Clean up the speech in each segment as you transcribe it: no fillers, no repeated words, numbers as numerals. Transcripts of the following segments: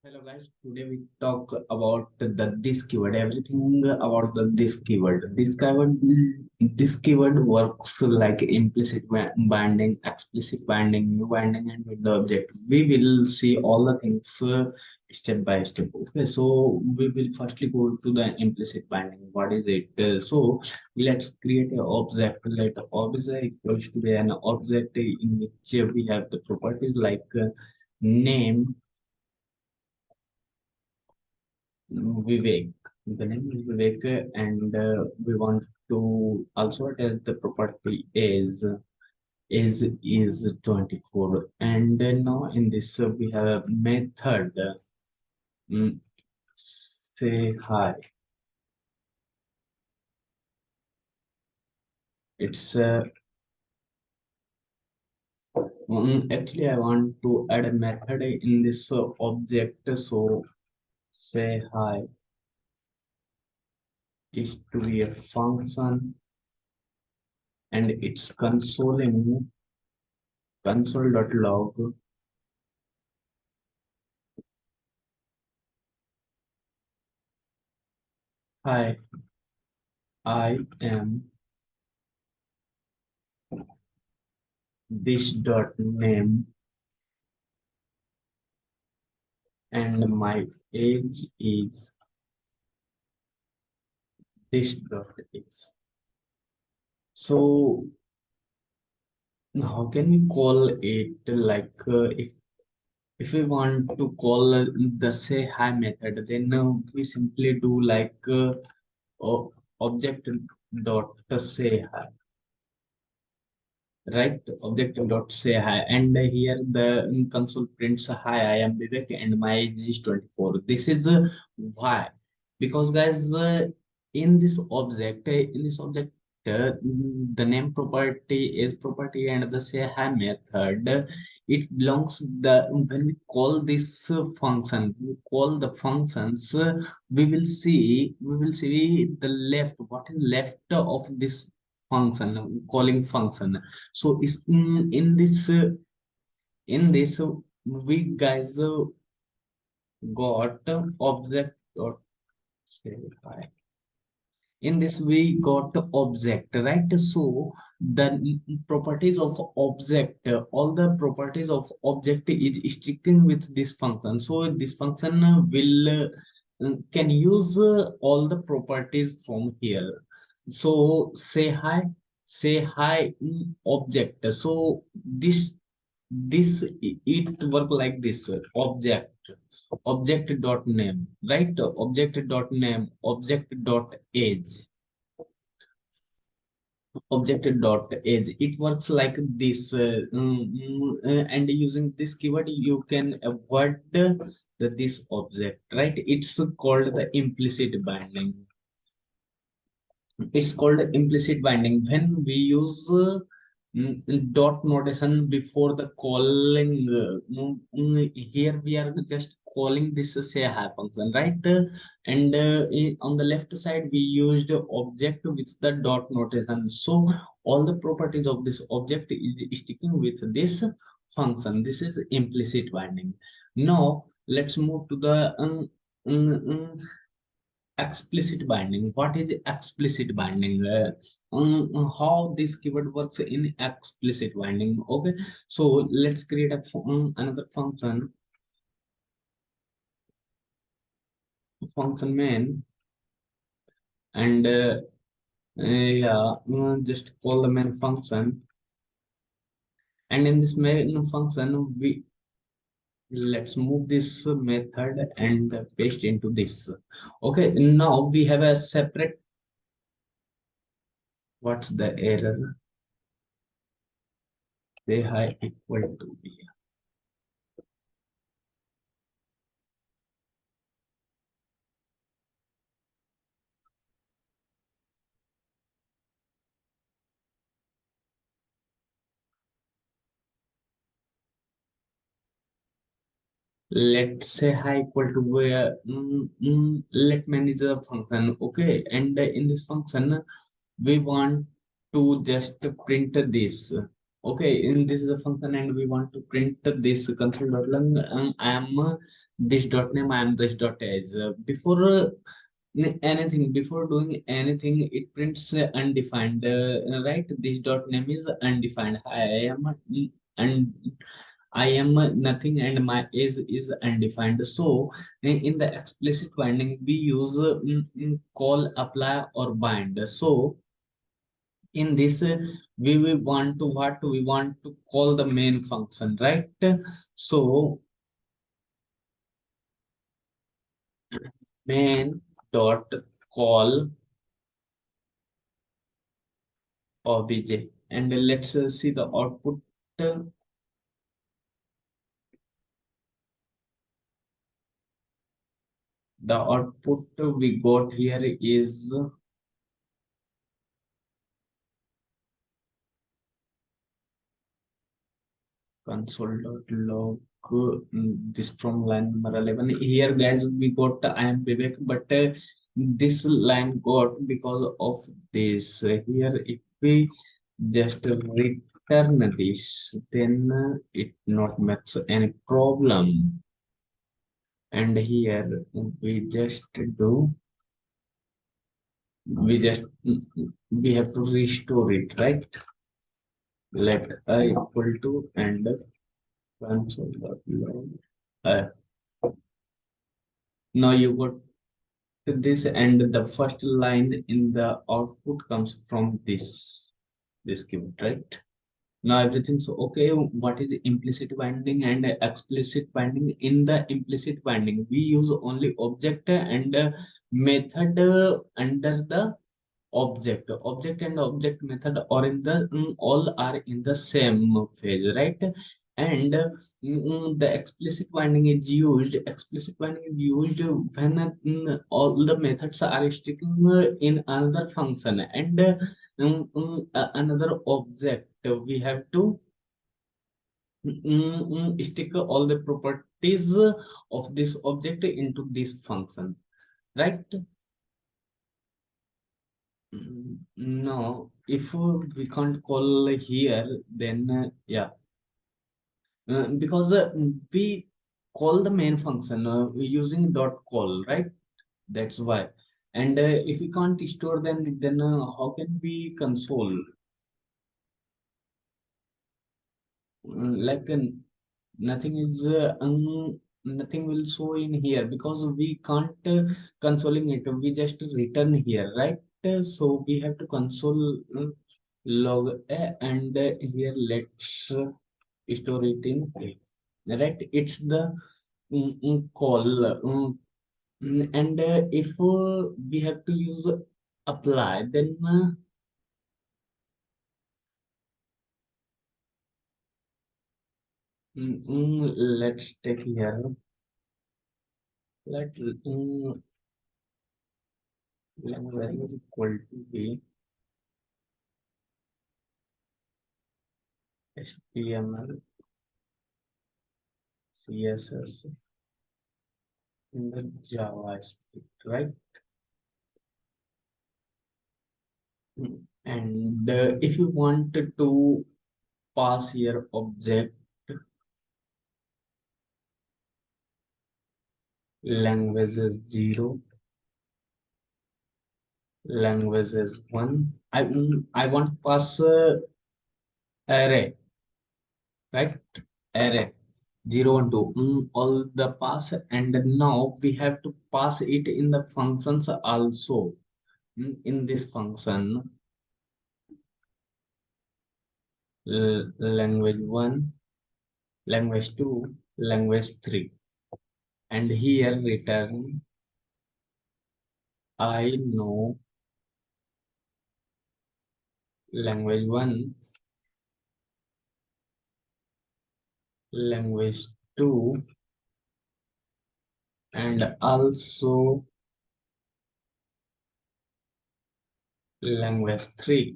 Hello guys, today we talk about the this keyword, everything about the this keyword. This keyword works like implicit binding, explicit binding, new binding, and with the object. We will see all the things step by step. Okay, so we will firstly go to the implicit binding. What is it? Let's create an object. Let object equals to be an object in which we have the properties like name Vivek. The name is Vivek, and we want to also attach the property is 24. And now in this we have a method mm, say hi. It's actually I want to add a method in this object. So say hi is to be a function, and it's consoling console.log. Hi, I am this dot name, and my age is this dot is. So how can we call it like if we want to call the say hi method, then we simply do like object dot say hi, right? Object dot say hi, and here the console prints hi, I am Vivek and my age is 24. This is why, because guys in this object the name property is property, and the say hi method it belongs the when we call the functions, we will see the left, what is left of this function, calling function. So is in this we guys got object dot say hi. In this we got the object, right? So the properties of object, all the properties of object is sticking with this function. So this function will can use all the properties from here. So say hi in object. So it work like this, object dot name, right? Object dot name, object dot age, object dot age, it works like this, and using this keyword you can avoid this object, right? It's called the implicit binding. It's called implicit binding when we use dot notation before the calling. Here we are just calling this say hi function, right? And on the left side we used object with the dot notation. So all the properties of this object is sticking with this function. This is implicit binding. Now let's move to the explicit binding. What is explicit binding? How this keyword works in explicit binding? Okay, so let's create another function main, and yeah, just call the main function, and in this main function we let's move this method and paste into this. Okay, now we have a separate, what's the error? Say hi equal to b. Let's say hi equal to where let manage the function. Okay, and in this function we want to just print this. Okay, in this is the function and we want to print this console.lang. I am this dot name, I am this dot age. Before anything, before doing anything, it prints undefined, right? This dot name is undefined. And I am nothing and my age is undefined. So in the explicit binding we use call, apply or bind. So in this we want to what we want to call the main function, right? So main dot call obj, and let's see the output. The output we got here is console.log. This from line number 11 here, guys. We got I am Vivek, but this line got because of this here. If we just return this, then it not makes any problem. And here we just do, we just we have to restore it, right? Let I equal to and console.log. uh, Now you got this, and the first line in the output comes from this keyword, right? Now everything's okay. What is implicit binding and explicit binding? In the implicit binding we use only object and method under the object and object method or in the all are in the same phase, right? And the explicit binding is used when all the methods are sticking in another function, and another object we have to stick all the properties of this object into this function, right? No, if we can't call here, then yeah, because we call the main function using dot call, right? That's why. And if we can't store, then how can we console? Like nothing is nothing will show in here because we can't consoling it. We just return here, right? So we have to console log and here let's store it in A, right? It's the call, and if we have to use apply, then let's take here. Let language is equal to be HTML, CSS in the JavaScript, right? And if you wanted to pass here object language is 0, language is 1. I want to pass array, right? Array 0 1 2, all the pass, and now we have to pass it in the functions also. In this function language 1, language 2, language 3, and here return I know language 1, language 2, and also language 3.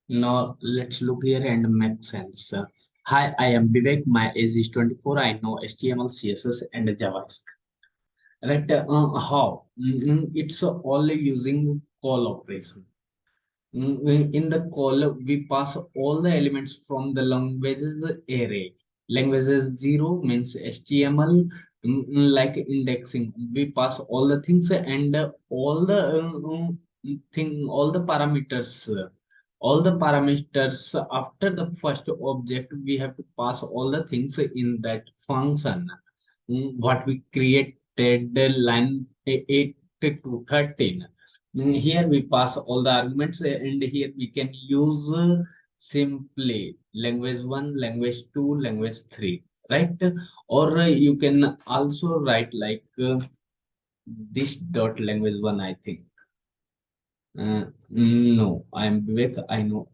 Now let's look here and make sense. Hi, I am Vivek. My age is 24. I know HTML, CSS, and JavaScript. Right? How? It's all using call operation. In the call, we pass all the elements from the languages array. Languages 0 means HTML, like indexing. We pass all the things and all the parameters. All the parameters after the first object, we have to pass all the things in that function. What we created line 8 to 13. Here we pass all the arguments and here we can use simply language 1, language 2, language 3, right? Or you can also write like this dot language 1, I think. No, I'm Vivek. I know.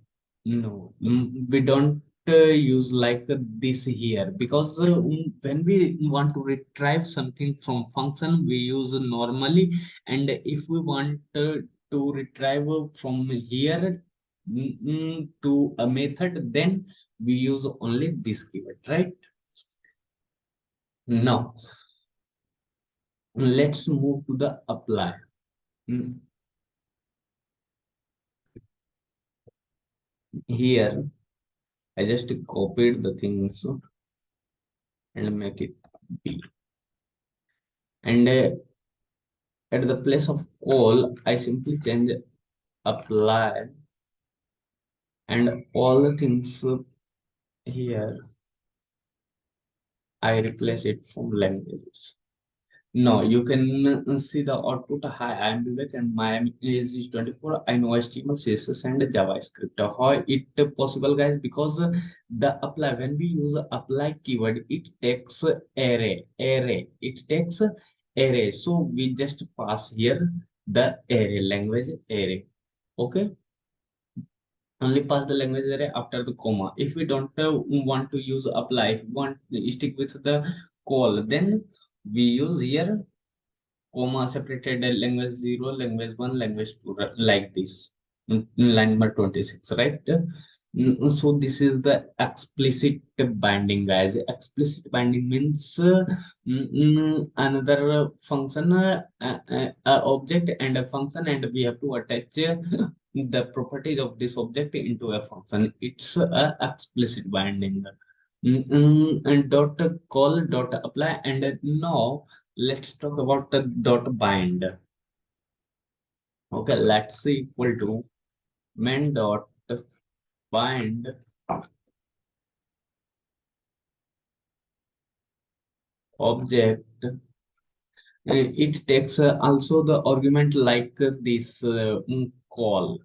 No, we don't use like this here because when we want to retrieve something from function, we use normally, and if we want to retrieve from here to a method, then we use only this keyword, right? Now, let's move to the apply. Mm, Here, I just copied the things and make it B. And at the place of call, I simply change apply and all the things here, I replace it from languages. No, you can see the output. Hi, I am Vivek and my age is 24. I know HTML, CSS and JavaScript. How it possible, guys? Because the apply, when we use apply keyword, it takes array. It takes array. So we just pass here the array, language array. Okay, only pass the language array after the comma. If we don't want to use apply, if we want to stick with the call, then we use here comma separated language 0, language 1, language 2, like this. Line number 26, right? So this is the explicit binding, guys. Explicit binding means another function, object and a function, and we have to attach the properties of this object into a function. It's a explicit binding. And dot call dot apply, and now let's talk about the dot bind. Okay, let's see equal to main dot bind object. It takes also the argument like this call.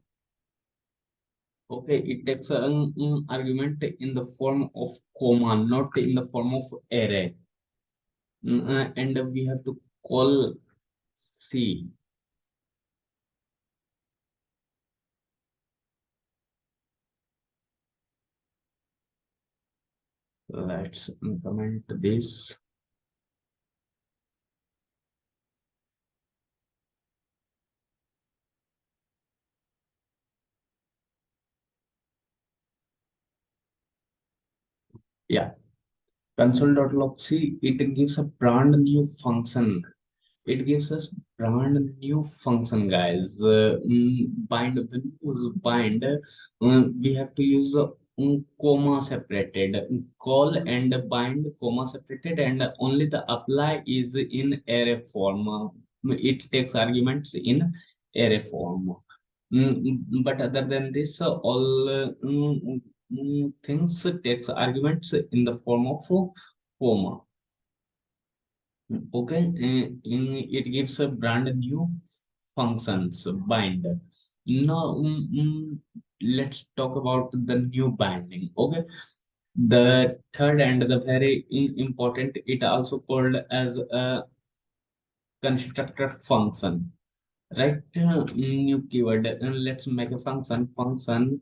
Okay, it takes an argument in the form of comma, not in the form of array. And we have to call C. Let's implement this. Yeah, console.log. See, it gives a brand new function. It gives us brand new function, guys. Bind, when we use bind, we have to use comma separated. Call and bind comma separated, and only the apply is in array form. It takes arguments in array form. But other than this, all things takes arguments in the form of comma. Okay, it gives a brand new functions bind. Now, let's talk about the new binding. Okay, the third and the very important, it also called as a constructor function, right? New keyword. Let's make a function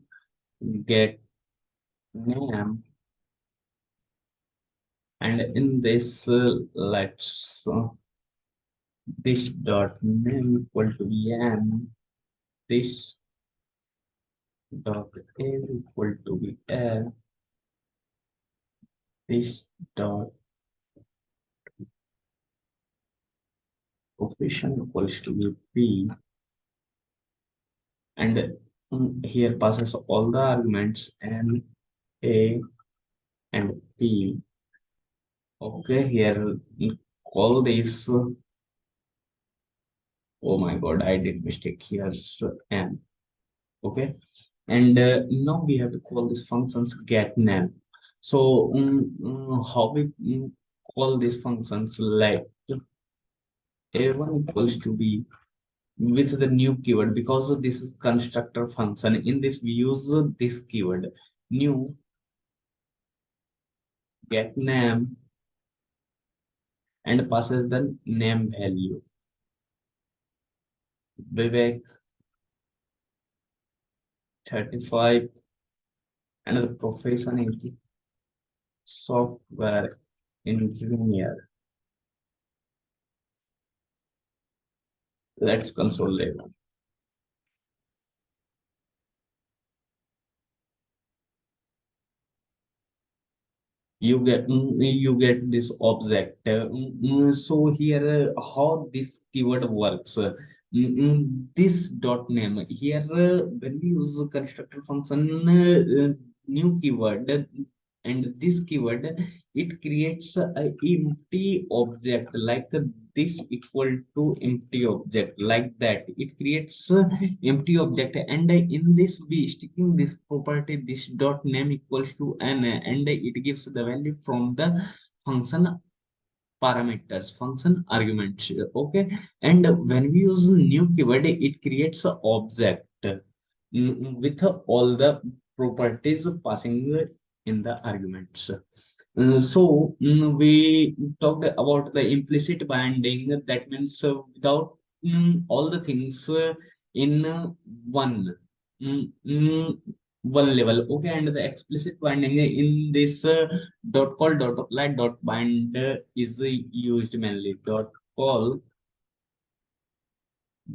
get name, and in this let's this dot name equal to n, this dot age equal to be L, this dot coefficient equals to be P, and Here passes all the arguments n, a, and p. Okay, here call this. Oh my God, I did mistake. Here's n. Okay, and now we have to call these functions get name. So how we call these functions, like a1 equals to b with the new keyword, because this is constructor function. In this we use this keyword new get name and passes the name value Vivek 35 and the profession is software engineer. Let's consolidate. You get this object. So here how this keyword works, this dot name here, when we use the constructor function, new keyword and this keyword, it creates a empty object like this equal to empty object, like that it creates empty object, and in this we sticking this property this dot name equals to n, and it gives the value from the function parameters, function arguments. Okay, and when we use new keyword, it creates a object with all the properties passing in the arguments. We talked about the implicit binding. That means without all the things in one one level. Okay, and the explicit binding in this dot call dot apply dot bind is used mainly. Dot call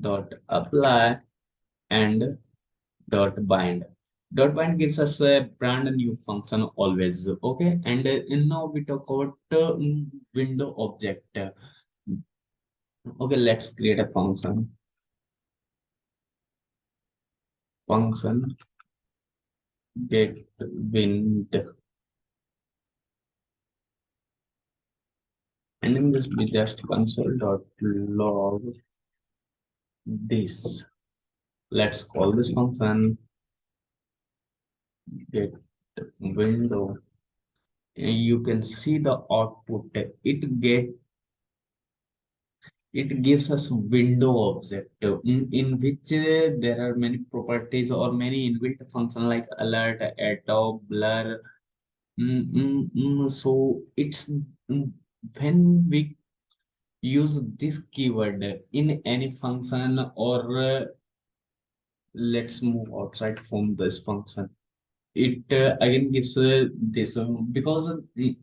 dot apply and dot bind. Dot bind gives us a brand new function always. Okay, and now we talk about window object. Okay, let's create a function get wind, and in this we just console dot log this. Let's call this function get window. You can see the output. It gives us window object in which there are many properties or many inbuilt function like alert, auto, blur. So it's when we use this keyword in any function, or let's move outside from this function, it again gives this because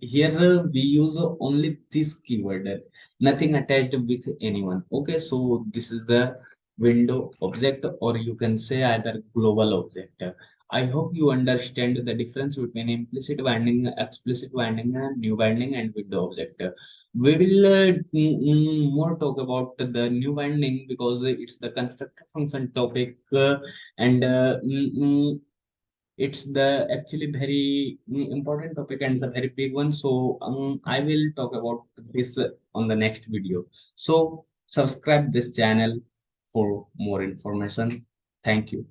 here we use only this keyword, nothing attached with anyone. Okay, so this is the window object, or you can say either global object. I hope you understand the difference between implicit binding, explicit binding, and new binding and window object. We will more talk about the new binding because it's the constructor function topic, and it's the actually very important topic and the very big one. So I will talk about this on the next video. So subscribe this channel for more information. Thank you.